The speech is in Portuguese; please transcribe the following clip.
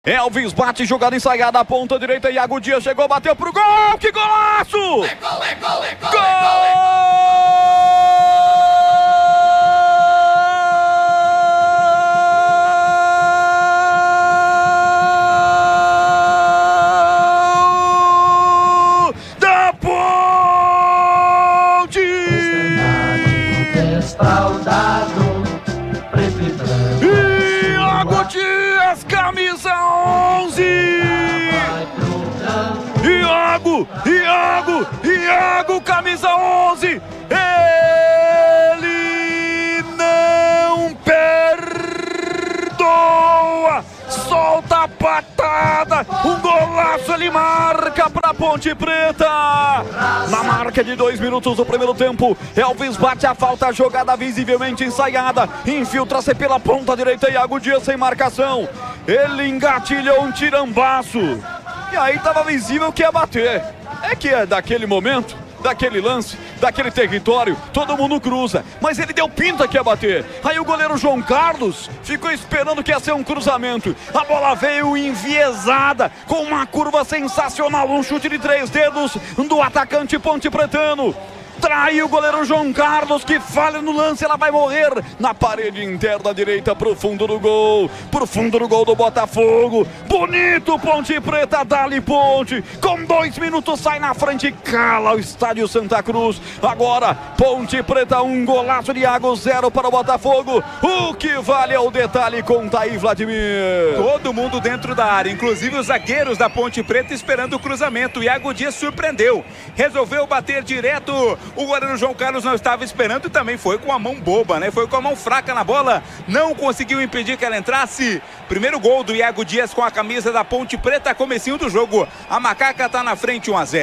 Elvis bate, jogada ensaiada, a ponta direita, Iago Dias chegou, bateu pro gol, que golaço! Gol da Ponte! Desfraldado, preto e branco. Iago Dias, camisa 11! Iago, camisa 11! Ele não perdoa! Solta a patada! Um golaço, ele marca pra Ponte Preta! Na marca de 2 minutos do primeiro tempo, Elvis bate a falta, jogada visivelmente ensaiada, infiltra-se pela ponta direita, Iago Dias sem marcação. Ele engatilhou um tirambaço. E aí estava visível que ia bater. É que é daquele momento, daquele lance, daquele território, todo mundo cruza. Mas ele deu pinta que ia bater. Aí o goleiro João Carlos ficou esperando que ia ser um cruzamento. A bola veio enviesada, com uma curva sensacional. Um chute de 3 dedos do atacante pontepretano. Traiu o goleiro João Carlos, que falha no lance, ela vai morrer na parede interna direita, pro fundo do gol do Botafogo. Bonito, Ponte Preta, dali Ponte, com 2 minutos sai na frente, cala o estádio Santa Cruz. Agora, Ponte Preta, um golaço de Iago, 0 para o Botafogo. O que vale é o detalhe com Thaí Vladimir. Todo mundo dentro da área, inclusive os zagueiros da Ponte Preta esperando o cruzamento. Iago Dias surpreendeu, resolveu bater direto. O goleiro João Carlos não estava esperando e também foi com a mão boba, né? Foi com a mão fraca na bola, não conseguiu impedir que ela entrasse. Primeiro gol do Iago Dias com a camisa da Ponte Preta, comecinho do jogo. A Macaca tá na frente, 1 a 0.